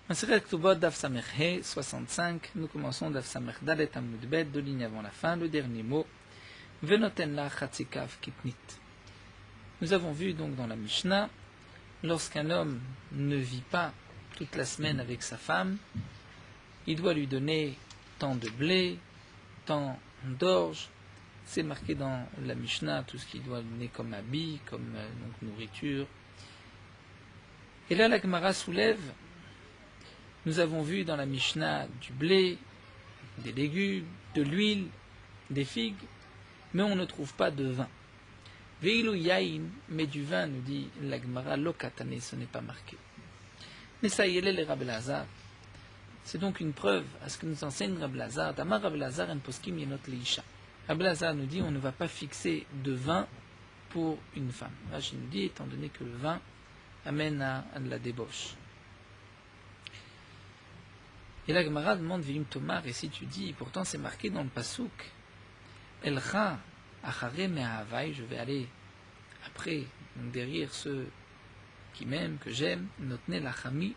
Maseret Ktubot Daf Samech He 65, nous commençons Daf Samech Dalet Amud Bet, 2 lignes avant la fin, le dernier mot, Venoten la Chatzikav Kitnit. Nous avons vu donc dans la Mishnah, lorsqu'un homme ne vit pas toute la semaine avec sa femme, il doit lui donner tant de blé, tant d'orge. C'est marqué dans la Mishnah tout ce qu'il doit donner comme habit, comme donc, nourriture. Et là la Gemara soulève, nous avons vu dans la Mishnah du blé, des légumes, de l'huile, des figues, mais on ne trouve pas de vin. Veilu yain, mais du vin, nous dit la Gemara, lokatane, ce n'est pas marqué. Mais ça y est, les Rabbi Lazar. C'est donc une preuve à ce que nous enseigne Rabbi Lazar. Damar Rabbi Lazar en poskim yenot leisha. Rabbi Lazar nous dit on ne va pas fixer de vin pour une femme. Rachid nous dit étant donné que le vin amène à de la débauche. Et la Gemara demande Vim Tomar, et si tu dis, pourtant c'est marqué dans le Pasuk, Elcha achare me'ahavai, je vais aller après, donc derrière ceux qui m'aiment, que j'aime, notne lachami,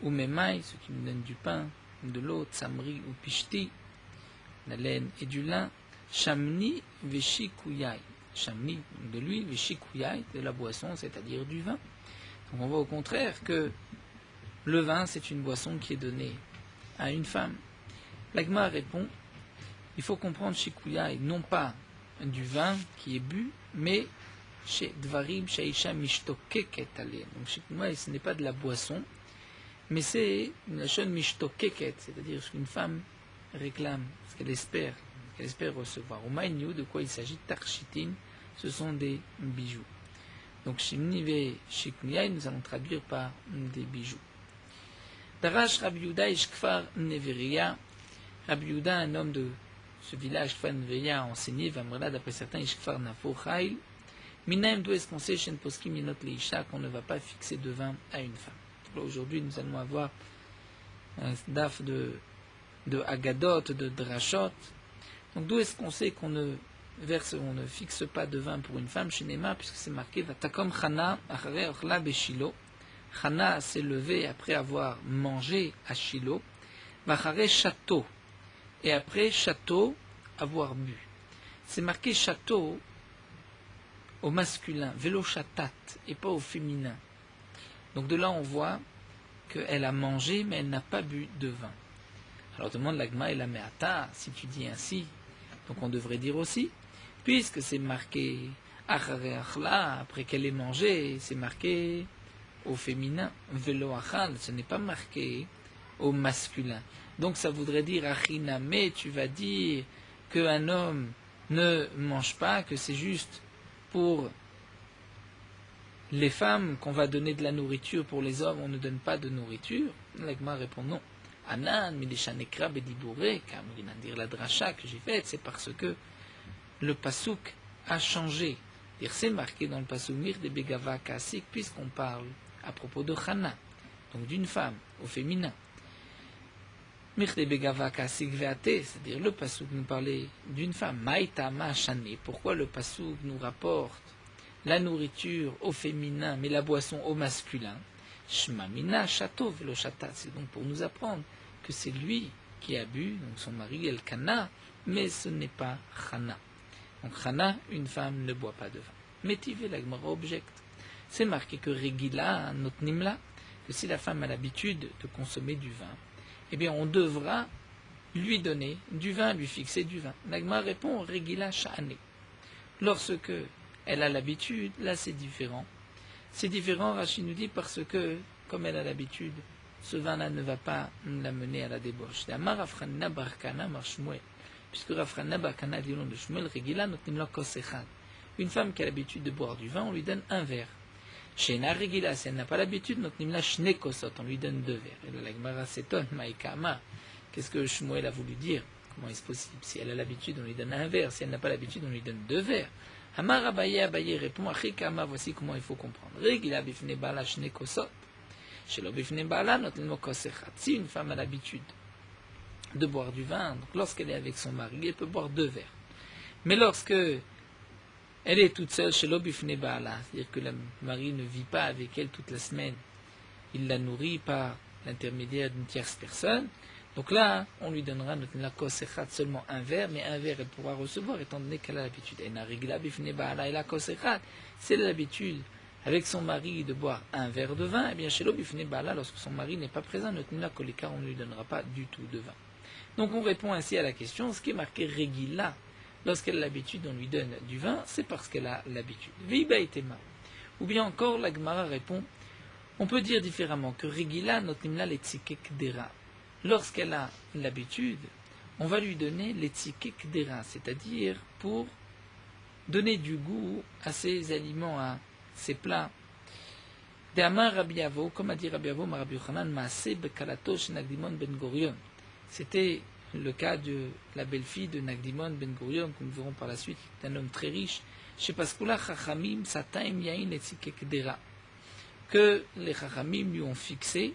ou memai, ceux qui me donnent du pain, de l'eau, tsamri ou pishti, la laine et du lin, shamni veshikuyai, shamni de l'huile, veshikuyai, de la boisson, c'est-à-dire du vin. Donc on voit au contraire que le vin c'est une boisson qui est donnée à une femme. L'Agma répond, il faut comprendre shikuyai, non pas du vin qui est bu, mais chez dvarim sheisha mishtokeket aleh. Donc shikuyai, ce n'est pas de la boisson, mais c'est la chaîne mishtokeket, c'est-à-dire ce qu'une femme réclame, ce qu'elle espère recevoir. Au maïniou, de quoi il s'agit, tarchitin, ce sont des bijoux. Donc shimni ve shikuyai, nous allons traduire par des bijoux. Darash Rabbi Yehuda Ishkfar Neveria. Rabbi Yehuda, un homme de ce village Ishkfar Neveria, a enseigné, Vamrela, d'après certains, Ishkfar Nafo Chail. Minaim, d'où est-ce qu'on sait, Shen Poskim Yenot Leisha, qu'on ne va pas fixer de vin à une femme. Là, aujourd'hui, nous allons avoir un daf de Agadot, de Drashot. Donc, d'où est-ce qu'on sait qu'on ne verse, on ne fixe pas de vin pour une femme chez Nema, puisque c'est marqué Vatakom Chana Achare Ochla Beshilo. Chana s'est levée après avoir mangé à Shilo, Vachare château, et après château, avoir bu. C'est marqué château au masculin, vélo chatat, et pas au féminin. Donc de là on voit qu'elle a mangé, mais elle n'a pas bu de vin. Alors demande l'agma et la meata, si tu dis ainsi, donc on devrait dire aussi, puisque c'est marqué Achare achla, après qu'elle ait mangé, c'est marqué au féminin, velo achal, ce n'est pas marqué au masculin. Donc ça voudrait dire achiname, tu vas dire qu'un homme ne mange pas, que c'est juste pour les femmes qu'on va donner de la nourriture, pour les hommes on ne donne pas de nourriture. L'agma répond non. Anan, mideshanekra bedibouré, car dire la dracha que j'ai faite, c'est parce que le pasouk a changé. C'est marqué dans le pasouk mir de begava kasik, puisqu'on parle à propos de Chana, donc d'une femme, au féminin. Mirte begava kasik veate, c'est-à-dire le pasouk nous parlait d'une femme. Maïta ma shane, pourquoi le pasouk nous rapporte la nourriture au féminin, mais la boisson au masculin? Shmamina chateau velo chata, c'est donc pour nous apprendre que c'est lui qui a bu, donc son mari Elkana, mais ce n'est pas Chana. Donc Chana, une femme ne boit pas de vin. Métivé, la Gemara objecte. C'est marqué que Regila, notre Nimla, que si la femme a l'habitude de consommer du vin, eh bien on devra lui donner du vin, lui fixer du vin. L'Agma répond Regila Sha'ane. Lorsque elle a l'habitude, là c'est différent. C'est différent, Rachid nous dit, parce que, comme elle a l'habitude, ce vin-là ne va pas l'amener à la débauche. Puisque Rafrana Barkana dit au nom de Shmuel, Regila, notre Nimla Kosechad. Une femme qui a l'habitude de boire du vin, on lui donne un verre. Chez Regila, si elle n'a pas l'habitude, notre nimla shnekosot, on lui donne 2 verres. Et la Gemara s'étonne, Maïkama, qu'est-ce que Shmuel a voulu dire? Comment est-ce possible? Si elle a l'habitude, on lui donne 1 verre. Si elle n'a pas l'habitude, on lui donne 2 verres. Amar Abaye répond, Achikama, voici comment il faut comprendre. Regila bifne bala shnekosot. Chez lo bifne bala, notre nimla kosechat. Si une femme a l'habitude de boire du vin, donc lorsqu'elle est avec son mari, elle peut boire 2 verres. Mais lorsque elle est toute seule chez l'obifne baala, c'est-à-dire que le mari ne vit pas avec elle toute la semaine. Il la nourrit par l'intermédiaire d'une tierce personne. Donc là, on lui donnera la kosechat seulement un verre, mais un verre elle pourra recevoir étant donné qu'elle a l'habitude. C'est l'habitude avec son mari de boire un verre de vin, et bien chez l'obifne bala, lorsque son mari n'est pas présent, on ne lui donnera pas du tout de vin. Donc on répond ainsi à la question, ce qui est marqué regila, lorsqu'elle a l'habitude, on lui donne du vin, c'est parce qu'elle a l'habitude. Viba etema. Ou bien encore, la Gemara répond, on peut dire différemment que regila notnimla letzikek dera. Lorsqu'elle a l'habitude, on va lui donner letzikek dera, c'est-à-dire pour donner du goût à ses aliments, à ses plats. De Amar Rabbi Avo, comme a dit Rabbi Avo, Rabbi Yochanan, Maaseh bekalato shenagdimon ben Gurion. C'était le cas de la belle-fille de Nagdimon ben Gurion, que nous verrons par la suite, d'un homme très riche, chez Paskula Chachamim Sataim Yain Letzikek Dera, que les Chachamim lui ont fixé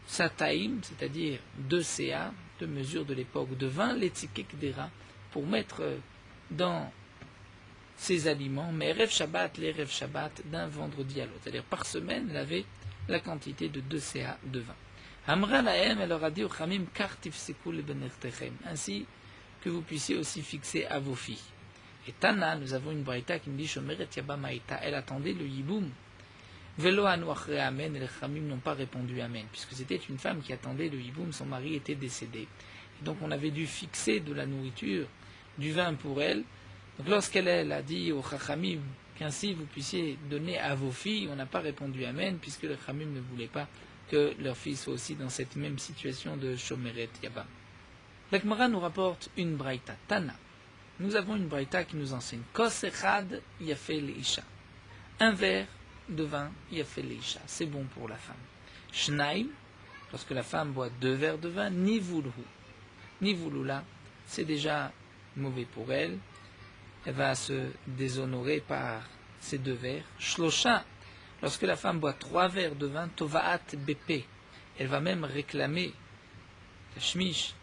Sataim, c'est-à-dire 2 CA, 2 mesures de l'époque de vin, Letzikek Dera, pour mettre dans ses aliments, mais Erev Shabbat, l'Erev Shabbat, d'un vendredi à l'autre. C'est-à-dire par semaine, elle avait la quantité de 2 CA de vin. Amra lahem, elle leur a dit au Chamim, kartif sekul benertechem, ainsi que vous puissiez aussi fixer à vos filles. Et Tana, nous avons une braïta qui nous dit, Shomeret Yaba Maïta, elle attendait le yiboum. Velo anu achre amen, et les Chamim n'ont pas répondu amen, puisque c'était une femme qui attendait le yiboum, son mari était décédé. Et donc on avait dû fixer de la nourriture, du vin pour elle. Donc lorsqu'elle a dit au Chachamim qu'ainsi vous puissiez donner à vos filles, on n'a pas répondu amen, puisque le Chachamim ne voulait pas que leurs filles soient aussi dans cette même situation de Shomeret Yaba. La Gemara nous rapporte une braïta, Tana. Nous avons une braïta qui nous enseigne Kos echad yafeh leisha. Un verre de vin yafeh leisha. C'est bon pour la femme. Shnaim, lorsque la femme boit 2 verres de vin, nivulhu. Nivulhu là, c'est déjà mauvais pour elle. Elle va se déshonorer par ces 2 verres. Shlosha, lorsque la femme boit 3 verres de vin, tovaat bépé, elle va même réclamer la shmish,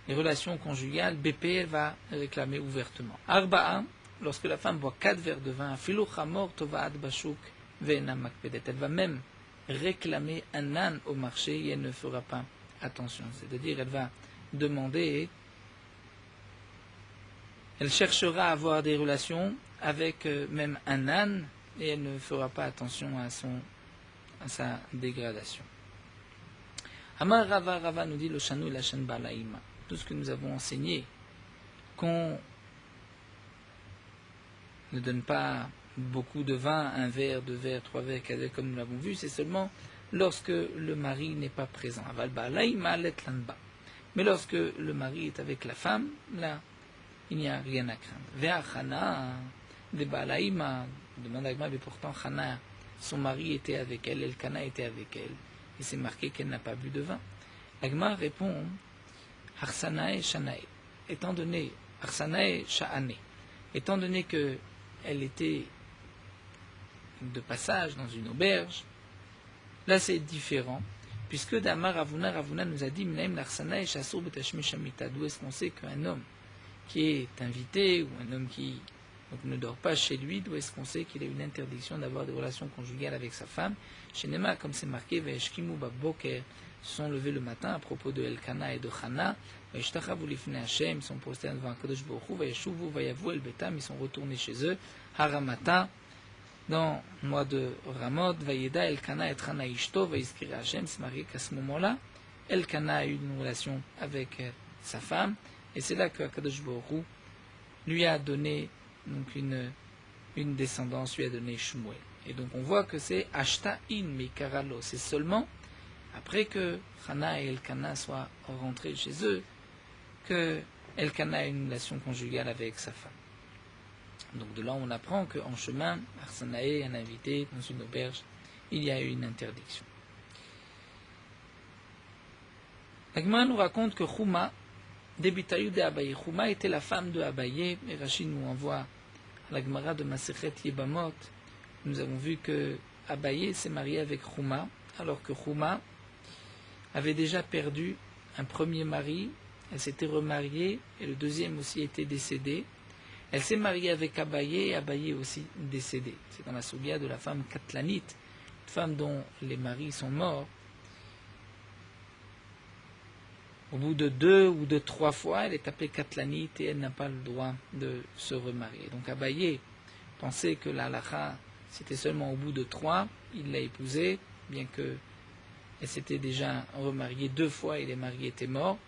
les relations conjugales, bépé, elle va réclamer ouvertement. Arba'a, lorsque la femme boit 4 verres de vin, afilo chamor tovaat bashuk ve'ena makpedet, elle va même réclamer un âne au marché et elle ne fera pas attention. C'est-à-dire, elle va demander, elle cherchera à avoir des relations avec même un âne, et elle ne fera pas attention à sa dégradation. Amar Rava, Rava nous dit le Shanu et la Shan Balaïma. Tout ce que nous avons enseigné, qu'on ne donne pas beaucoup de vin, 1 verre, 2 verres, 3 verres, 4 verres, comme nous l'avons vu, c'est seulement lorsque le mari n'est pas présent. Aval Balaïma let lanba. Mais lorsque le mari est avec la femme, là, il n'y a rien à craindre. Ve'a Chana, de Balaïma, demande Agma, mais pourtant Chana, son mari était avec elle, Elkana était avec elle, et c'est marqué qu'elle n'a pas bu de vin. Agma répond, Harsanae Shanae, étant donné, Harsanae Sha'ane, étant donné que elle était de passage dans une auberge, là c'est différent, puisque Damar Ravuna nous a dit, Minaim Harsanae Shasur Betashmi Shamita, d'où est-ce qu'on sait qu'un homme qui est invité, ou un homme qui donc ne dort pas chez lui, d'où est-ce qu'on sait qu'il a une interdiction d'avoir des relations conjugales avec sa femme. Chez Nema, comme c'est marqué, Ve'eshkimu baboker, se sont levés le matin à propos de Elkana et de Chana, Ve'eshtachavu lifnei Hashem, ils sont prosternés devant Kadosh Baruch Hu, Ve'eshuvu vayavu el betam, ils sont retournés chez eux, Haramata, dans le mois de Ramot, Vayeda Elkana et Chana ishto, Ve'izkir Hashem, c'est marqué qu'à ce moment-là, Elkana a eu une relation avec sa femme, et c'est là que Kadosh Baruch Hu lui a donné donc une descendance, lui a donné Shmuel. Et donc on voit que c'est Ashta in Mekaralo, c'est seulement après que Hana et Elkana soient rentrés chez eux que Elkana a une relation conjugale avec sa femme. Donc de là on apprend qu'en chemin, Arsanae, un invité dans une auberge, il y a eu une interdiction. La Gemara nous raconte que Chouma, Debitayu de Abaye, Chouma était la femme de Abaye, et Rachid nous envoie à la Gemara de Masechet Yebamot. Nous avons vu que Abaye s'est marié avec Chouma, alors que Chouma avait déjà perdu un premier mari, elle s'était remariée, et le deuxième aussi était décédé. Elle s'est mariée avec Abaye, et Abaye aussi décédé. C'est dans la soulia de la femme Katlanite, une femme dont les maris sont morts. Au bout de 2 ou de 3 fois, elle est appelée Katlanit et elle n'a pas le droit de se remarier. Donc Abaye pensait que la halakha, c'était seulement au bout de 3, il l'a épousée, bien que elle s'était déjà remariée 2 fois et les maris étaient morts.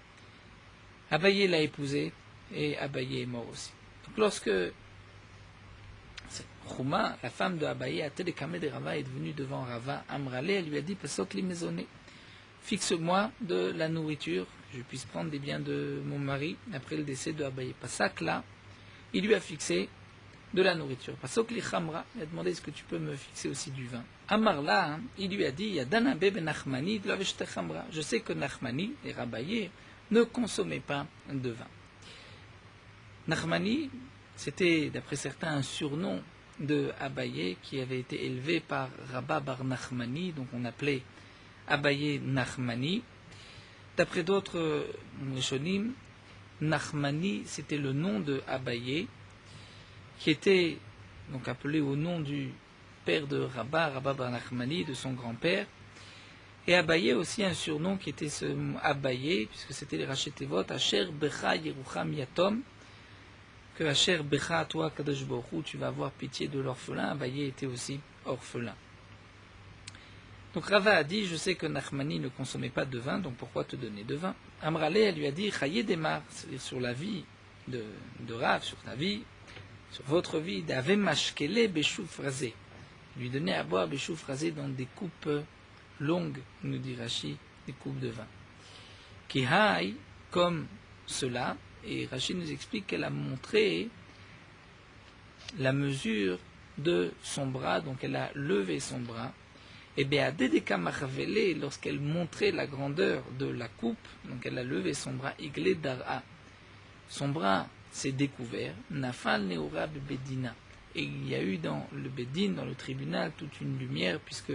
Abaye l'a épousée et Abaye est mort aussi. Donc lorsque Chouma, la femme de Abaye, a télécamé de Rava, est devenue devant Rava, Amrale, elle lui a dit, Pesok li maisonné, fixe-moi de la nourriture, que je puisse prendre des biens de mon mari après le décès de Abaye. Pasak là, il lui a fixé de la nourriture. Pasok li Khamra, il a demandé, est-ce que tu peux me fixer aussi du vin? Amarla, hein, il lui a dit, Yadana bebe Nachmani, de la veshte Khamra. Je sais que Nachmani et Rabaye ne consommaient pas de vin. Nachmani, c'était, d'après certains, un surnom de Abaye qui avait été élevé par Rabba bar Nachmani, donc on appelait Abaye Nachmani. D'après d'autres Rishonim, Nachmani, c'était le nom de Abaye, qui était donc appelé au nom du père de Rabba, Rabba bar Nachmani, de son grand-père. Et Abaye aussi un surnom qui était ce Abaye, puisque c'était les Rachetevot, Asher Becha Yerucham Yatom, que Asher Becha, toi, Kadosh Baruch Hu, tu vas avoir pitié de l'orphelin. Abaye était aussi orphelin. Donc Rava a dit, je sais que Nachmani ne consommait pas de vin, donc pourquoi te donner de vin? Amrale, elle lui a dit, Chaye Demar, c'est-à-dire sur la vie de Rav, sur ta vie, sur votre vie, d'Ave Mashkele Beshouf Rasé. Lui donner à boire Beshouf Rasé dans des coupes longues, nous dit Rashi, des coupes de vin. Kihai, comme cela, et Rashi nous explique qu'elle a montré la mesure de son bras, donc elle a levé son bras. Et bien, lorsqu'elle montrait la grandeur de la coupe, donc elle a levé son bras, Iglé Dara, son bras s'est découvert, Nafal Neora Bedina. Et il y a eu dans le Bedin, dans le tribunal, toute une lumière, puisque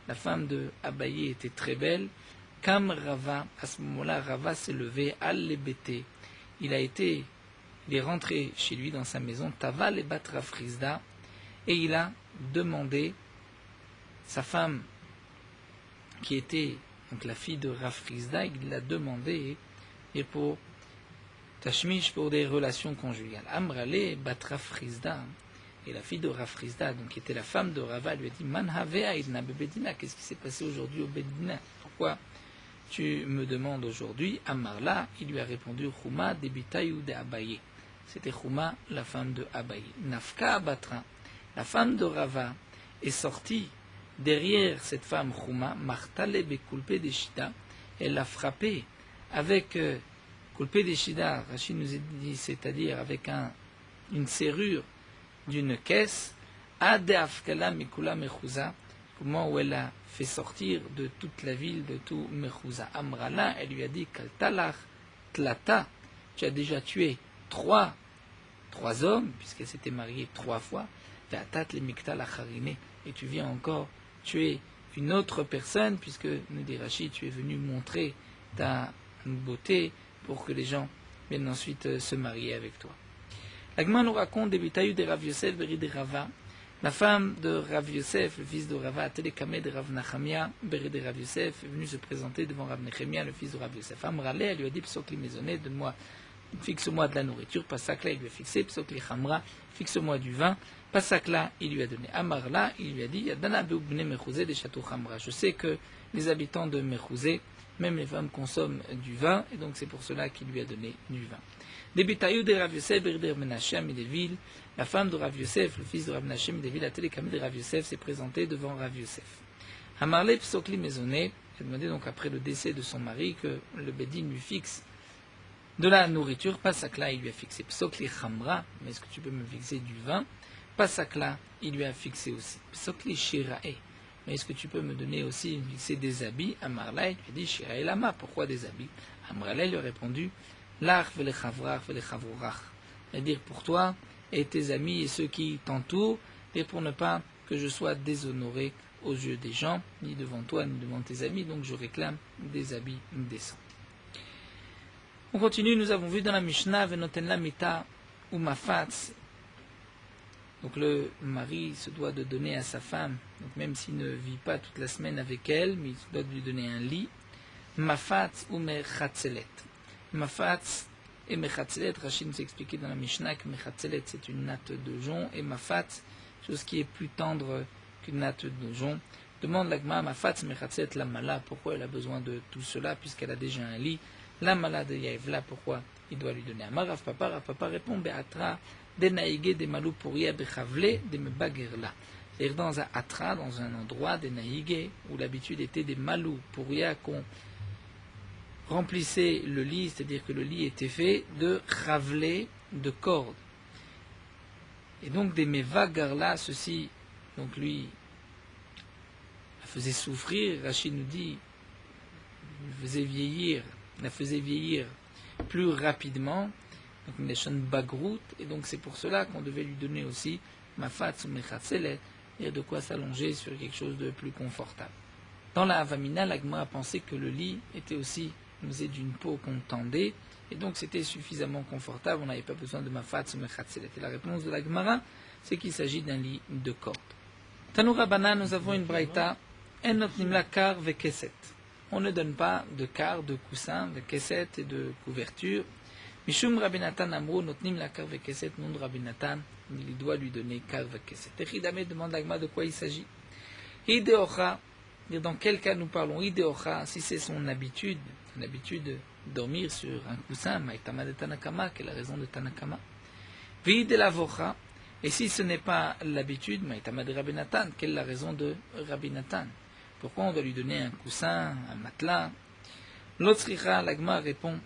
la femme de Abaye était très belle. Kam Rava, à ce moment-là, Rava s'est levé, Al-Lebete. Il est rentré chez lui dans sa maison, Taval et Batra Frisda, et il a demandé sa femme, qui était donc la fille de Rafrizda, il l'a demandé et pour Tashmish, pour des relations conjugales. Amrale bat Rafrizda, et la fille de Rafrizda, donc qui était la femme de Rava, lui a dit Manhavea idna bebedina, qu'est-ce qui s'est passé aujourd'hui au Bedina? Pourquoi tu me demandes aujourd'hui? Amarla, il lui a répondu Chouma debitayou de Abaye. C'était Chouma, la femme de Abaye. Nafka Batra, la femme de Rava, est sortie derrière cette femme Chouma, Martale Bekulpe de Shida, elle l'a frappé avec Kulpe de Shida, Rachid nous a dit, c'est-à-dire avec une serrure d'une caisse, Ade Afkala Mikula Mechouza, au moment où elle a fait sortir de toute la ville, de tout Mechouza. Amrala, elle lui a dit, Kaltalach Tlata, tu as déjà tué trois hommes, puisqu'elle s'était mariée 3 fois, Ve'atat le Miktal Acharine, et tu viens encore tuer une autre personne, puisque, nous dit Rachid, tu es venu montrer ta beauté pour que les gens viennent ensuite se marier avec toi. L'Agma nous raconte des bitailles de Rav Yosef, Beri de Rava. La femme de Rav Yosef, le fils de Rava, Télékamé de Rav Nachamia, Beri de Rav Yosef, est venue se présenter devant Rav Nechemia, le fils de Rav Yosef. Amrale, elle lui a dit, Psokli maisonné, donne-moi, fixe-moi de la nourriture. Pasakla, il lui a fixé, Psokli Khamra, fixe-moi du vin. Pasakla, il lui a donné. Amarla, il lui a dit, Yadana beubne Mechouzé des châteaux Khamra. Je sais que les habitants de Mechouzé, même les femmes consomment du vin, et donc c'est pour cela qu'il lui a donné du vin. Débitayou de Rav Yosef, Berder Menachem et des villes, la femme de Rav Yosef, le fils de Rav Menachem et des villes, a télécamé de Rav Yosef, s'est présentée devant Rav Yosef. Amarle Psokli maisonné, elle demandait donc après le décès de son mari que le Bédin lui fixe de la nourriture. Pasakla, il lui a fixé Psokli Khamra, mais est-ce que tu peux me fixer du vin? Pasakla, il lui a fixé aussi Psokli Shirae, mais est-ce que tu peux me donner aussi, fixer des habits? Amarla, il lui a dit Shirae Lama, pourquoi des habits? Amarla lui a répondu L'ach velechavrar velechavrourach, c'est-à-dire pour toi et tes amis et ceux qui t'entourent, et pour ne pas que je sois déshonoré aux yeux des gens, ni devant toi, ni devant tes amis, donc je réclame des habits décents. On continue, nous avons vu dans la Mishnah, Venoten la mita ou mafatz. Donc le mari se doit de donner à sa femme, donc même s'il ne vit pas toute la semaine avec elle, mais il se doit de lui donner un lit. Mafatz ou Mechatzelet. Mafatz et Mechatzelet, Rachid nous a expliqué dans la Mishnah que Mechatzelet c'est une natte de jonc et Mafatz, chose qui est plus tendre qu'une natte de jonc. Demande l'Agma, Mafatz Mechatzelet, la mala, pourquoi elle a besoin de tout cela puisqu'elle a déjà un lit. La mala de Yaevla, pourquoi il doit lui donner. Amar Rav Papa répond Be'atra, de naïge de malou pouria bechavle de mebagerla. C'est-à-dire dans un atra, dans un endroit des naïge où l'habitude était des malou pouria qu'on remplissait le lit, c'est-à-dire que le lit était fait de chavle, de cordes. Et donc des mevagarla, ceci, donc lui, la faisait souffrir, Rachid nous dit, la faisait vieillir plus rapidement, donc une nation bagrout, et donc c'est pour cela qu'on devait lui donner aussi mafatz ou mechatzelet, et de quoi s'allonger sur quelque chose de plus confortable. Dans la Havamina, l'Agma a pensé que le lit était aussi faisait d'une peau qu'on tendait, et donc c'était suffisamment confortable, on n'avait pas besoin de mafatz ou mechatzelet. Et la réponse de l'Agmara, c'est qu'il s'agit d'un lit de corde. Tanoura Bana, nous avons une braïta, en notnim la kar ve keset. On ne donne pas de kar, de coussin, de keset et de couverture. Mishum Rabbi Natan Amrou, notnim la kar ve keset, nom de Rabbi Natan, il doit lui donner kar ve keset. Echidame demande l'Agma de quoi il s'agit. Hideocha, dans quel cas nous parlons Hideocha, si c'est son habitude de dormir sur un coussin, Maïtama de Tanakama, quelle est la raison de Tanakama. Vide la vocha, et si ce n'est pas l'habitude, Maïtama de Rabbi Natan, quelle est la raison de Rabbi Natan. Pourquoi on doit lui donner un coussin, un matelas? L'Otsricha, l'Agma répond,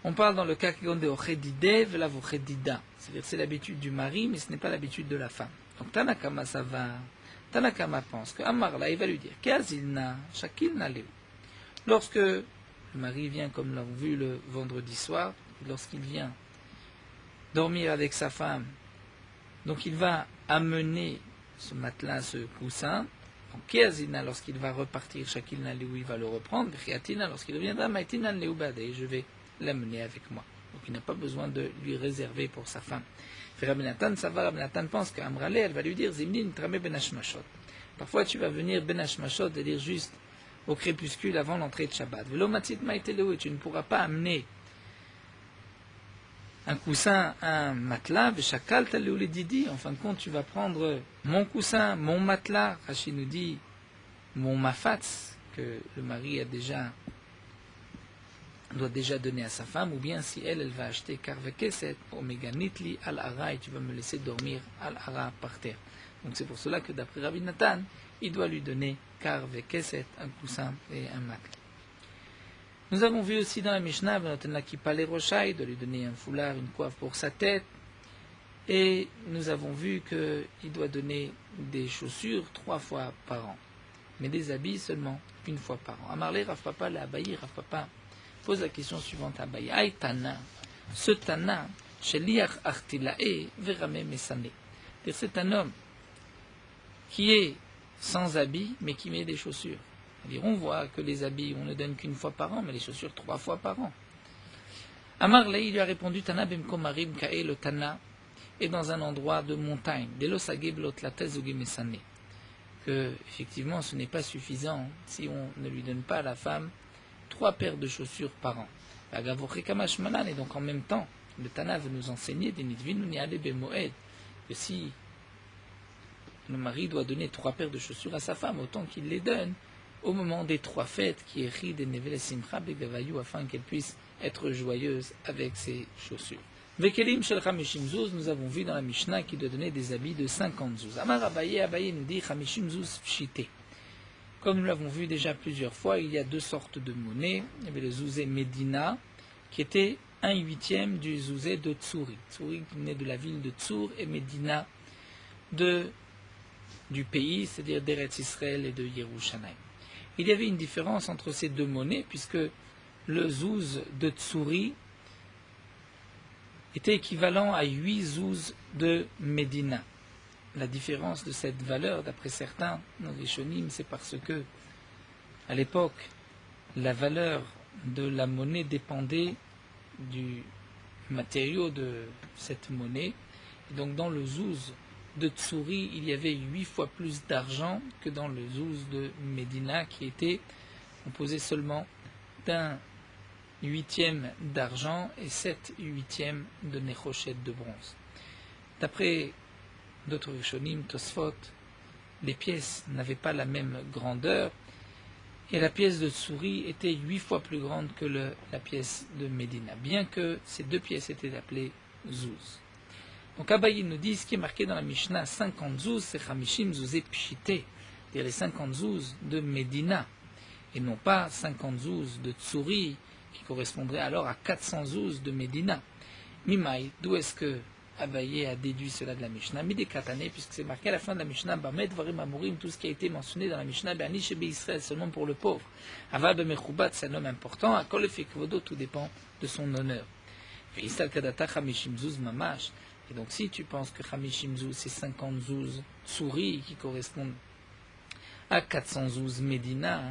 on parle dans le cas qui de Ochedide, Vela Vochedida. C'est-à-dire c'est l'habitude du mari, mais ce n'est pas l'habitude de la femme. Donc Tanakama, ça va. Tanakama pense que Amarla, il va lui dire, Keazilna, Shakilna Leu. Lorsque le mari vient, comme l'avons vu le vendredi soir, lorsqu'il vient dormir avec sa femme, donc il va amener ce matelas, ce coussin. Keazina, lorsqu'il va repartir, Shakilna Leu, il va le reprendre. Kriatina, lorsqu'il reviendra, Maïtina Leu Bade, je vais l'amener avec moi. Donc il n'a pas besoin de lui réserver pour sa femme. Rabbi Natan, ça va, Rabbi Natan pense qu'Amrale, elle va lui dire, Zimnin Tramé Ben Hashmashot. Parfois tu vas venir Ben Hashmashot, c'est-à-dire juste au crépuscule avant l'entrée de Shabbat. Velo Matzit Maïteleu, et tu ne pourras pas amener un coussin, un matelas, Veshakal Taleu le Didi. En fin de compte, tu vas prendre mon coussin, mon matelas, Rachid nous dit, mon mafatz, que le mari doit déjà donner à sa femme, ou bien si elle va acheter karvekeset, omega nitli al-ara, et tu vas me laisser dormir al-ara par terre. Donc c'est pour cela que d'après Rabbi Natan, il doit lui donner karvekeset, un coussin et un matelas. Nous avons vu aussi dans la Mishnah, qui parlait Roshai, de lui donner un foulard, une coiffe pour sa tête, et nous avons vu qu'il doit donner des chaussures 3 fois par an, mais des habits seulement 1 fois par an. Amarle Rav Papa, la Abaye, Rav Papa pose la question suivante à Abaye. Aïe Tana, ce Tana, Sheliach Artilae, Verame Mesane. C'est un homme qui est sans habits, mais qui met des chaussures. C'est-à-dire, on voit que les habits, on ne donne qu'1 fois par an, mais les chaussures 3 fois par an. Amarle, il lui a répondu, Tana Bemkomarim Kae, le Tana est dans un endroit de montagne, Delosageb Lotlatez Mesane. Que, effectivement, ce n'est pas suffisant si on ne lui donne pas à la femme 3 paires de chaussures par an. Et donc en même temps, le Tana veut nous enseigner que si le mari doit donner 3 paires de chaussures à sa femme, autant qu'il les donne au moment des 3 fêtes, qui est Rid et Nevele Simcha Begavayou, afin qu'elle puisse être joyeuse avec ses chaussures. Vekelim shel 50 zouz, nous avons vu dans la Mishnah qu'il doit donner des habits de 50 zouz. Amar Abaye nous dit 50 zouz pshité. Comme nous l'avons vu déjà plusieurs fois, il y a 2 sortes de monnaie. Il y avait le zouzé Medina, qui était 1/8 du zouzé de Tsouri. Tsouri qui venait de la ville de Tsour, et Medina du pays, c'est-à-dire d'Eretz Israël et de Yerushalayim. Il y avait une différence entre ces 2 monnaies, puisque le zouz de Tsouri était équivalent à 8 zouz de Médina. La différence de cette valeur, d'après certains, dans les Rishonim, c'est parce que, à l'époque, la valeur de la monnaie dépendait du matériau de cette monnaie. Et donc, dans le zouz de Tsouri, il y avait 8 fois plus d'argent que dans le zouz de Médina, qui était composé seulement d'un huitième d'argent et 7 huitièmes de Nechoshet de bronze. D'après d'autres Rishonim, Tosfot, les pièces n'avaient pas la même grandeur et la pièce de Tsouri était 8 fois plus grande que la pièce de Médina, bien que ces deux pièces étaient appelées Zouz. Donc Abaye nous dit, ce qui est marqué dans la Mishnah, 50 Zouz, c'est Chamishim Zouzé Pshité, c'est-à-dire les 50 Zouz de Médina, et non pas 50 Zouz de Tsouri, qui correspondrait alors à 400 Zouz de Médina. Mimaï, d'où est-ce que Abaye a déduit cela de la Mishnah? Midi Katane, puisque c'est marqué à la fin de la Mishnah, Bamed Varim Amurim, tout ce qui a été mentionné dans la Mishnah, Berni Shebe Israël, seulement pour le pauvre. Avad Mechoubat, c'est un homme important, à Kol Efekvodo, tout dépend de son honneur. Veistal Kadata Chamishim Zouz Mamash. Et donc si tu penses que Chamishim Zouz, c'est 50 Zouz Tsouri, qui correspondent à 400 Zouz Médina,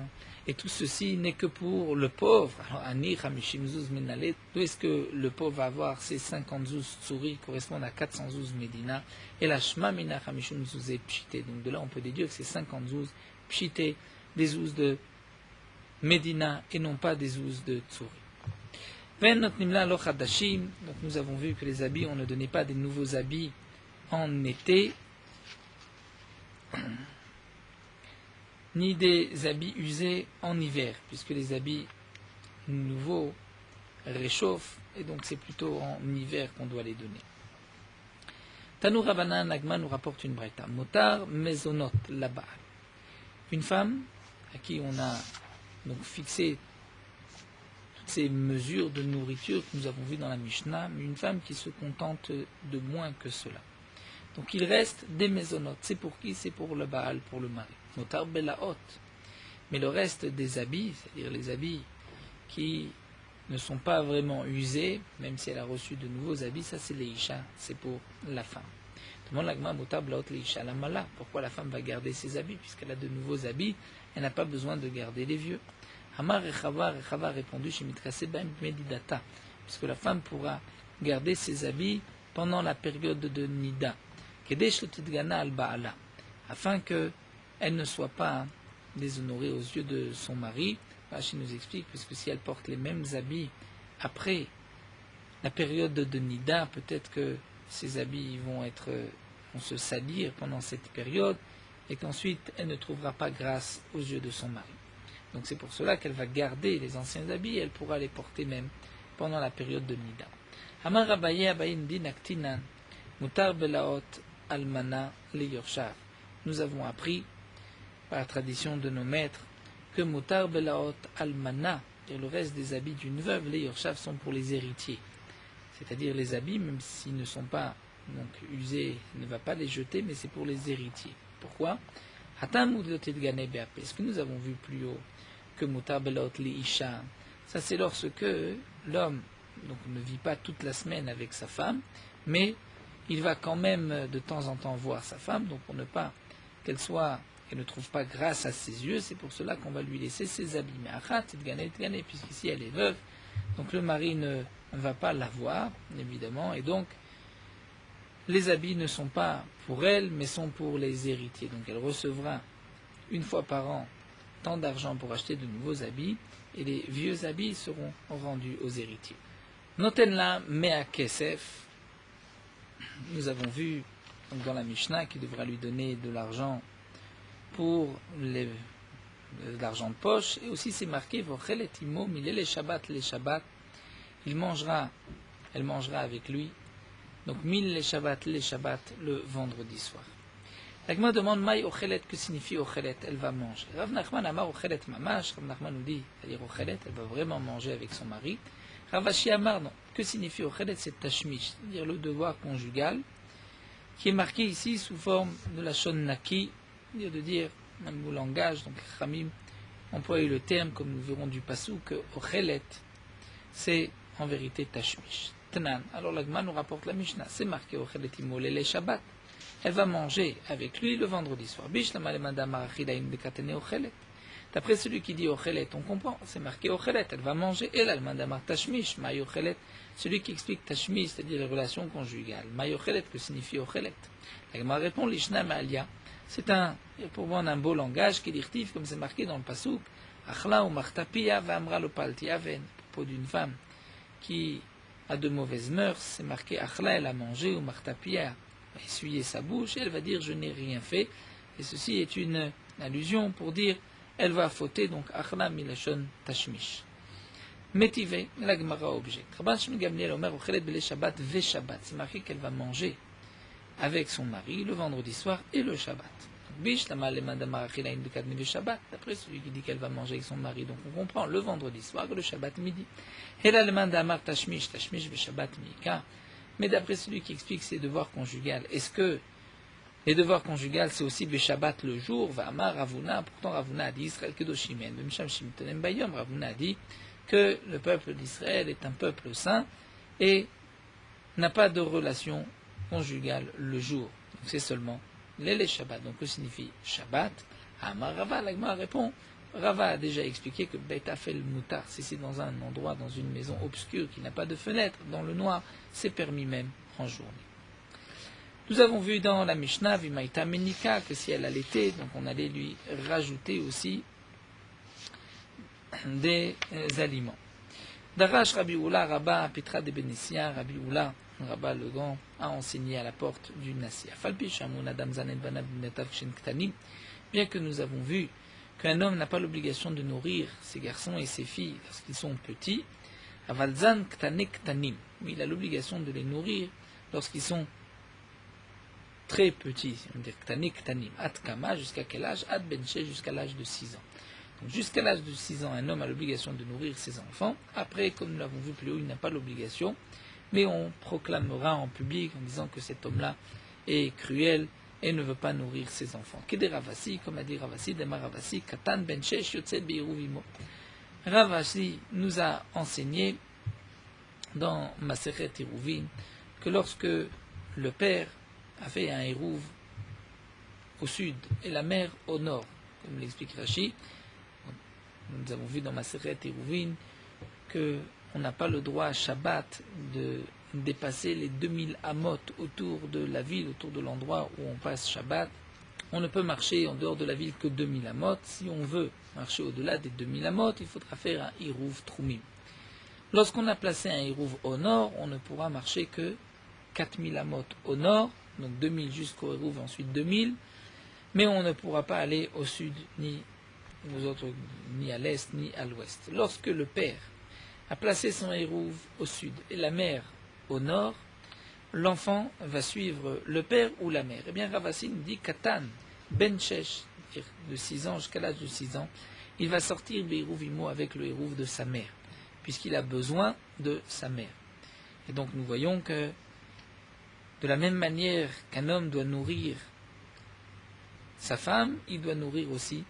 et tout ceci n'est que pour le pauvre. Alors, Ani, Hamishim Zouz Menale, d'où est-ce que le pauvre va avoir ces 50 Zouz Tsouri qui correspondent à 400 Zouz Médina, et la Shma Mina Hamishim Zouz et Pshité. Donc de là, on peut déduire que c'est 50 Zouz Pshité, des Zouz de Médina, et non pas des Zouz de Tsouri. Donc nous avons vu que les habits, on ne donnait pas des nouveaux habits en été, ni des habits usés en hiver, puisque les habits nouveaux réchauffent, et donc c'est plutôt en hiver qu'on doit les donner. Tanou Rabbanan Nagma nous rapporte une braïta. Motar mezonot là-bas. Une femme à qui on a donc fixé toutes ces mesures de nourriture que nous avons vues dans la Mishnah, mais une femme qui se contente de moins que cela. Donc il reste des maisonnotes. C'est pour qui? C'est pour le Baal, pour le mari. Motar belaot. Mais le reste des habits, c'est-à-dire les habits qui ne sont pas vraiment usés, même si elle a reçu de nouveaux habits, ça c'est les isha, c'est pour la femme. Demande l'agma motar belaot les isha la mala. Pourquoi la femme va garder ses habits? Puisqu'elle a de nouveaux habits, elle n'a pas besoin de garder les vieux. Hamar Rechava a répondu chez Mitrasé Ben Medidata, puisque la femme pourra garder ses habits pendant la période de Nida. Afin qu'elle ne soit pas déshonorée aux yeux de son mari. Rashi nous explique, puisque si elle porte les mêmes habits après la période de Nida, peut-être que ces habits vont se salir pendant cette période, et qu'ensuite elle ne trouvera pas grâce aux yeux de son mari. Donc c'est pour cela qu'elle va garder les anciens habits, et elle pourra les porter même pendant la période de Nida. Amar Abaye Abaye dit Naktinan, Mutar Belaot Almana le Yorshav. Nous avons appris par la tradition de nos maîtres que Mutar Belaot Almana et le reste des habits d'une veuve, les Yorshav sont pour les héritiers. C'est-à-dire les habits, même s'ils ne sont pas donc usés, il ne va pas les jeter, mais c'est pour les héritiers. Pourquoi? Ce que nous avons vu plus haut, que Mutar Belaot li Isha, ça c'est lorsque l'homme donc ne vit pas toute la semaine avec sa femme, mais il va quand même de temps en temps voir sa femme, donc pour ne pas qu'elle ne trouve pas grâce à ses yeux, c'est pour cela qu'on va lui laisser ses habits. Mais achat, puisqu'ici elle est veuve, donc le mari ne va pas la voir, évidemment, et donc les habits ne sont pas pour elle, mais sont pour les héritiers. Donc elle recevra une fois par an tant d'argent pour acheter de nouveaux habits, et les vieux habits seront rendus aux héritiers. Notenla mea kesef. Nous avons vu donc, dans la Mishnah qu'il devra lui donner de l'argent pour l'argent de poche, et aussi c'est marqué Vochelet imo milele Shabbat les Shabbat. Elle mangera avec lui, donc mille les Shabbat le vendredi soir. La Gemara demande Maï ochelet, que signifie ochelet? Elle va manger. Rav Nachman amar ochelet mamash. Rav Nachman nous dit, c'est-à-dire ochelet, elle va vraiment manger avec son mari. Rav Ashi amar non. Que signifie ochelet? C'est tashmish, c'est-à-dire le devoir conjugal, qui est marqué ici sous forme de la shon naki, c'est-à-dire de dire, même au langage, donc Ramim emploie le terme, comme nous verrons du passou, que ochelet, c'est en vérité tashmish. Tanan. Alors la Gemara nous rapporte la Mishnah, c'est marqué ochelet imolele Shabbat. Elle va manger avec lui le vendredi soir. D'après celui qui dit ochelet, on comprend, c'est marqué ochelet, elle va manger. Et l'almandamar tashmish, maï ochelet, celui qui explique tashmish, c'est-à-dire les relations conjugales. Maï ochelet, que signifie ochelet? La Gemara répond l'ishna ma'alia. C'est pour moi un beau langage qui est dirtif, comme c'est marqué dans le pasouk. Achla ou martapia v'amra lo palti aven. À propos d'une femme qui a de mauvaises mœurs, c'est marqué Achla, elle a mangé, ou martapia, a essuyé sa bouche, et elle va dire je n'ai rien fait. Et ceci est une allusion pour dire elle va fauter, donc Achla milashon tashmish. Métivé, la Gemara objecte. Rabban Shimon Gamliel Omer Ochelet Bele Shabbat ve Shabbat. C'est marqué qu'elle va manger avec son mari le vendredi soir et le Shabbat. Bish Lama Leman Damar Achila Indukadmi ve Shabbat. D'après celui qui dit qu'elle va manger avec son mari, donc on comprend le vendredi soir et le Shabbat midi. Hela Leman Damar Tashmish Tashmish ve Shabbat Mika. Mais d'après celui qui explique ses devoirs conjugales, est-ce que les devoirs conjugales c'est aussi ve Shabbat le jour? Va Amar Ravuna. Pourtant Ravuna a dit Israël Kedoshimen. Bemsham Shimtonem Bayom. Ravuna a dit que le peuple d'Israël est un peuple saint et n'a pas de relation conjugale le jour. Donc c'est seulement les Shabbat. Donc que signifie Shabbat? Amar Rava, la Gemara répond, Rava a déjà expliqué que Beit Afel Mutar, si c'est dans un endroit, dans une maison obscure qui n'a pas de fenêtre, dans le noir, c'est permis même en journée. Nous avons vu dans la Mishnah, Vimaïta Menika, que si elle allaitait, donc on allait lui rajouter aussi des aliments. Darash Rabbi Oula, Rabba Petra de Benissia, Rabbi Oula, Rabba le Grand, a enseigné à la porte du Nassia. Bien que nous avons vu qu'un homme n'a pas l'obligation de nourrir ses garçons et ses filles lorsqu'ils sont petits, Avalzan Ktane Ktanim, il a l'obligation de les nourrir lorsqu'ils sont très petits, on veut dire Ktane Ktanim, Atkama, jusqu'à quel âge? Ad Benche, jusqu'à l'âge de 6 ans. Donc jusqu'à l'âge de 6 ans, un homme a l'obligation de nourrir ses enfants. Après, comme nous l'avons vu plus haut, il n'a pas l'obligation, mais on proclamera en public en disant que cet homme-là est cruel et ne veut pas nourrir ses enfants. Kede Ravasi, comme a dit Ravasi, Dema Ravasi, Katan Ben Shesh Yotze Beiruvimo. Ravasi nous a enseigné dans Masechet Eruvin que lorsque le père a fait un Eruv au sud et la mère au nord, comme l'explique Rashi, nous avons vu dans Masechet Eruvin qu'on n'a pas le droit à Shabbat de dépasser les 2000 amot autour de la ville, autour de l'endroit où on passe Shabbat. On ne peut marcher en dehors de la ville que 2000 amot. Si on veut marcher au-delà des 2000 amot, il faudra faire un Iruv Trumim. Lorsqu'on a placé un Iruv au nord, on ne pourra marcher que 4000 amot au nord, donc 2000 jusqu'au Iruv, ensuite 2000, mais on ne pourra pas aller au sud ni aux autres, ni à l'est ni à l'ouest. Lorsque le père a placé son Eruv au sud et la mère au nord, l'enfant va suivre le père ou la mère. Eh bien, Ravasi nous dit Katan, Ben Shesh, de 6 ans jusqu'à l'âge de 6 ans, il va sortir Beiruvimo avec le Eruv de sa mère, puisqu'il a besoin de sa mère. Et donc nous voyons que de la même manière qu'un homme doit nourrir sa femme, il doit nourrir aussi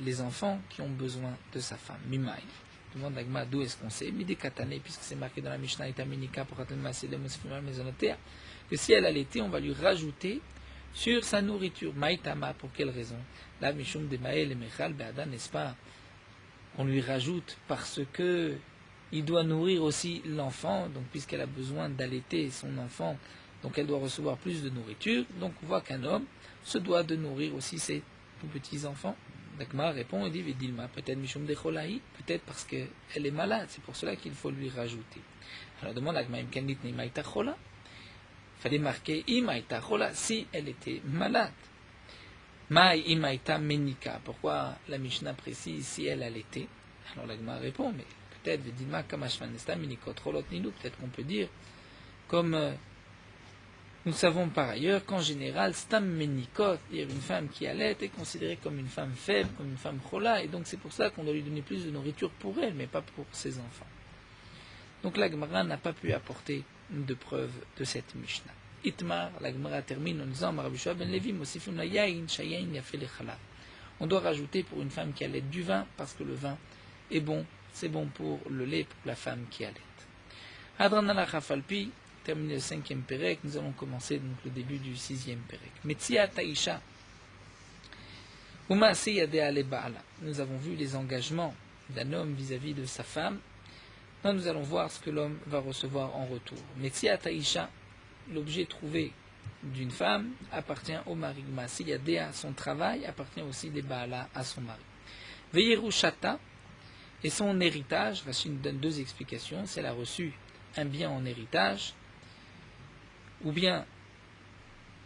les enfants qui ont besoin de sa femme. Mimaï. Demande l'agma d'où est-ce qu'on sait? Midi katane, puisque c'est marqué dans la Mishnah Itaminika pour que si elle a l'été, on va lui rajouter sur sa nourriture. Maïtama, pour quelle raison? La Mishum de Maël et Mechal Be'adan, n'est-ce pas? On lui rajoute parce que il doit nourrir aussi l'enfant, donc puisqu'elle a besoin d'allaiter son enfant, donc elle doit recevoir plus de nourriture. Donc on voit qu'un homme se doit de nourrir aussi ses tout petits enfants. L'agma répond et dit Vedilma, peut-être Mishum de Cholaï, peut-être parce qu'elle est malade, c'est pour cela qu'il faut lui rajouter. Alors demande l'agma Imkenit Nimaïta Chola. Il fallait marquer Imaïta Chola si elle était malade. Maï Imaïta Menika. Pourquoi la Mishnah précise si elle allaitait? Alors l'agma répond, mais peut-être Vedilma Kamashvanesta Minikot Cholot Nilou, peut-être qu'on peut dire comme nous savons par ailleurs qu'en général, Stam Menikot, c'est-à-dire une femme qui allait, est considérée comme une femme faible, comme une femme chola, et donc c'est pour ça qu'on doit lui donner plus de nourriture pour elle, mais pas pour ses enfants. Donc la Gemara n'a pas pu apporter de preuve de cette Mishnah. Itmar, la Gemara termine en disant Marabishua ben Levi, Mosifun la yain, shayain yafé le chalal. On doit rajouter pour une femme qui allait du vin, parce que le vin est bon, c'est bon pour le lait, pour la femme qui allait. Adranala Chafalpi, terminé le 5e Pérec, nous allons commencer donc le début du 6e Pérec. Metzia Taïcha, Uma Seyade Ale Baala. Nous avons vu les engagements d'un homme vis-à-vis de sa femme. Là, nous allons voir ce que l'homme va recevoir en retour. Metzia Taïcha, l'objet trouvé d'une femme, appartient au mari. Uma Seyade, son travail, appartient aussi des Baala à son mari. Veyerushata, et son héritage, Rachid nous donne deux explications, si elle a reçu un bien en héritage, ou bien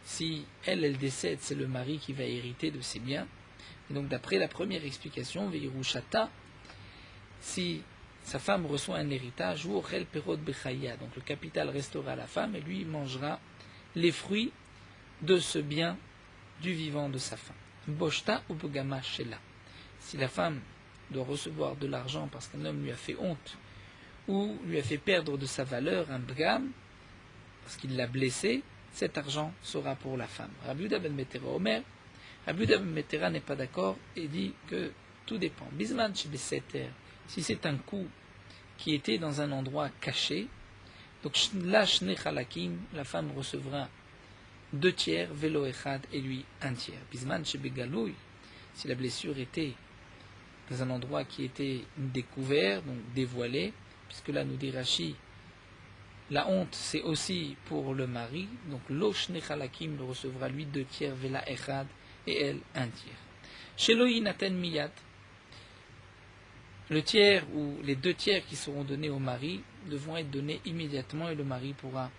si elle décède, c'est le mari qui va hériter de ses biens. Et donc d'après la première explication, Veyerushata, si sa femme reçoit un héritage, ou Ochel Perot Bechaya, donc le capital restera à la femme et lui mangera les fruits de ce bien du vivant de sa femme. Boshta ou Bogama Shela. Si la femme doit recevoir de l'argent parce qu'un homme lui a fait honte ou lui a fait perdre de sa valeur un bgam, parce qu'il l'a blessé, cet argent sera pour la femme. Rabbi Yehuda ben Betera Omer, Rabbi Yehuda ben Betera n'est pas d'accord et dit que tout dépend. Bisman Shebeseter, si c'est un coup qui était dans un endroit caché, donc la Shne Chalakim, la femme recevra 2 tiers, Velo Echad, et lui 1 tiers. Bisman Shebegaloui, si la blessure était dans un endroit qui était découvert, donc dévoilé, puisque là nous dit Rashi, la honte c'est aussi pour le mari, donc Lo Shne Chalakim le recevra lui 2 tiers, Vela Echad, et elle 1 tiers. Shelo Yinaten Miyat, le tiers ou les 2 tiers qui seront donnés au mari devront être donnés immédiatement et le mari pourra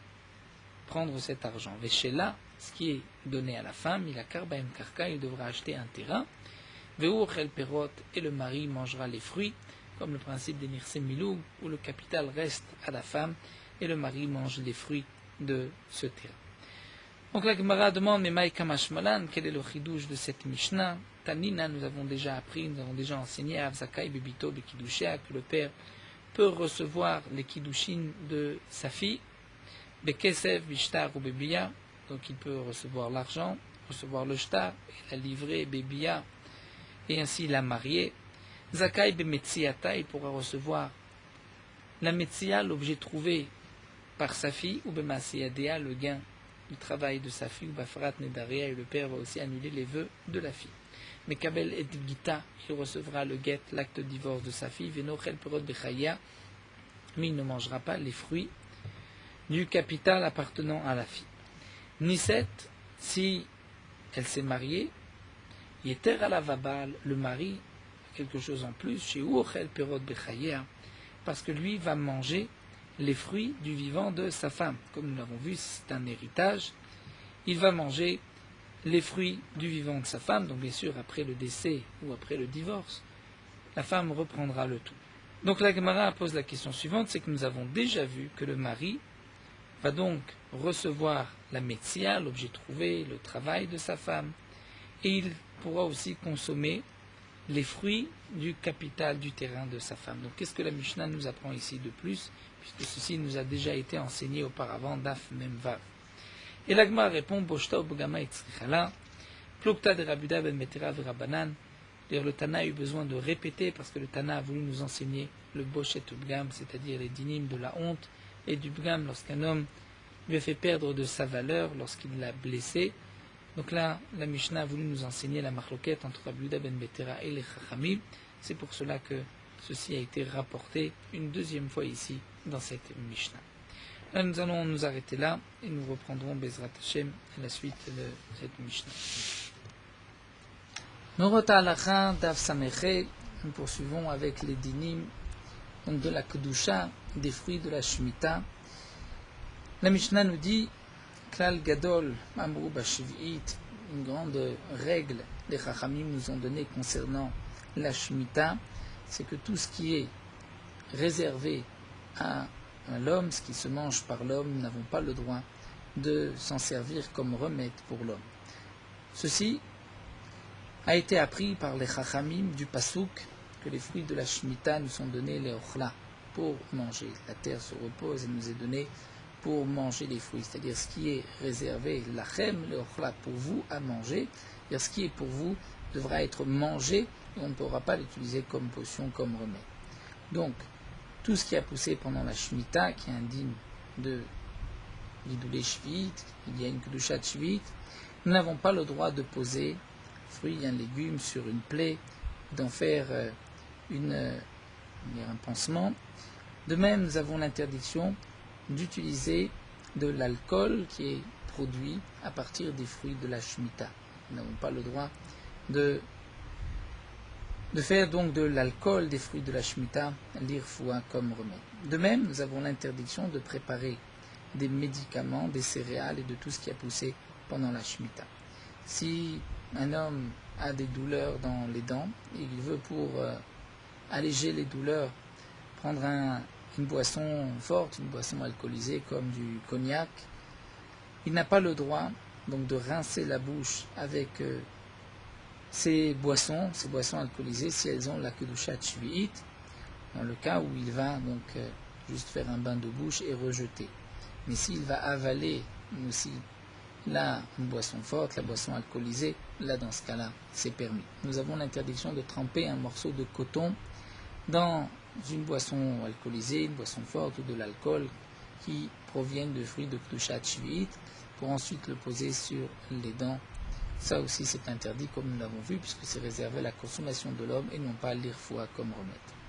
prendre cet argent. Veshela, ce qui est donné à la femme, il a karbaim karka, il devra acheter un terrain. Veuchel perot, et le mari mangera les fruits, comme le principe des nirse miloug, où le capital reste à la femme et le mari mange les fruits de ce terrain. Donc la Gemara demande, mais Maï Kamashmalan, quel est le chidouche de cette Mishnah? Tanina, nous avons déjà appris, nous avons déjà enseigné à Avzakai Bebito Bekidushia que le père peut recevoir les kiddushin de sa fille, Bekesef, Bishtar ou Bebiya, donc il peut recevoir l'argent, recevoir le shtar, et la livrer, Bebiya, et ainsi la marier. Zakai Bemetziata, il pourra recevoir la Metzia, l'objet trouvé par sa fille, ou Bemasiyadea, le gain du travail de sa fille, ou Bafrat Nedaria, et le père va aussi annuler les vœux de la fille. Mais Kabel et Gita, il recevra le guet, l'acte de divorce de sa fille, Venochel Perot Bechaya, mais il ne mangera pas les fruits du capital appartenant à la fille. Niset, si elle s'est mariée, Yeter ala Vabal, le mari, quelque chose en plus, chez Uochel Perot Bechaya, parce que lui va manger les fruits du vivant de sa femme. Comme nous l'avons vu, c'est un héritage. Il va manger les fruits du vivant de sa femme, donc bien sûr après le décès ou après le divorce, la femme reprendra le tout. Donc la Gemara pose la question suivante, c'est que nous avons déjà vu que le mari va donc recevoir la metzia, l'objet trouvé, le travail de sa femme, et il pourra aussi consommer les fruits du capital du terrain de sa femme. Donc qu'est-ce que la Mishnah nous apprend ici de plus, puisque ceci nous a déjà été enseigné auparavant, Daf Memvav. Et l'Agma répond, Boshta ou Bogama Etzrichala, Plukta de Rabuda ben Metera Verabanan. D'ailleurs, le Tana a eu besoin de répéter parce que le Tana a voulu nous enseigner le Boshet ou Bgam, c'est-à-dire les dinim de la honte et du Bgam lorsqu'un homme lui a fait perdre de sa valeur, lorsqu'il l'a blessé. Donc là, la Mishnah a voulu nous enseigner la marloquette entre Rabuda ben Metera et les Chachamim. C'est pour cela que ceci a été rapporté une deuxième fois ici dans cette Mishnah. Là, nous allons nous arrêter là et nous reprendrons Bezrat Hashem à la suite de cette Mishnah. Norota Alacha Daf Sameche, nous poursuivons avec les dinim donc de la Kedusha, des fruits de la Shemitah. La Mishnah nous dit Klal Gadol Amrou Bashivit, une grande règle les Chachamim nous ont donnée concernant la Shemitah, c'est que tout ce qui est réservé à l'homme, ce qui se mange par l'homme, nous n'avons pas le droit de s'en servir comme remède pour l'homme. Ceci a été appris par les Chachamim du Pasuk, que les fruits de la Shemitah nous sont donnés, les Ochla, pour manger. La terre se repose et nous est donnée pour manger les fruits, c'est-à-dire ce qui est réservé, l'achem, les Ochla, pour vous à manger, c'est-à-dire ce qui est pour vous devra être mangé et on ne pourra pas l'utiliser comme potion, comme remède. Donc, tout ce qui a poussé pendant la Shemitah, qui est indigne de l'Idoulé Shvit, il y a une Kedushat Shvit, nous n'avons pas le droit de poser fruits, un légume sur une plaie, d'en faire un pansement. De même, nous avons l'interdiction d'utiliser de l'alcool qui est produit à partir des fruits de la Shemitah. Nous n'avons pas le droit de de faire donc de l'alcool des fruits de la Shemitah l'irfoua comme remède. De même, nous avons l'interdiction de préparer des médicaments, des céréales et de tout ce qui a poussé pendant la Shemitah. Si un homme a des douleurs dans les dents, et il veut pour alléger les douleurs prendre une boisson forte, une boisson alcoolisée comme du cognac, il n'a pas le droit donc de rincer la bouche avec ces boissons alcoolisées si elles ont la kedushat shvi'it, dans le cas où il va donc juste faire un bain de bouche et rejeter. Mais s'il va avaler aussi là une boisson forte, la boisson alcoolisée, là dans ce cas-là, c'est permis. Nous avons l'interdiction de tremper un morceau de coton dans une boisson alcoolisée, une boisson forte ou de l'alcool qui proviennent de fruits de kedushat shvi'it pour ensuite le poser sur les dents. Ça aussi c'est interdit comme nous l'avons vu puisque c'est réservé à la consommation de l'homme et non pas à l'irfoua comme remède.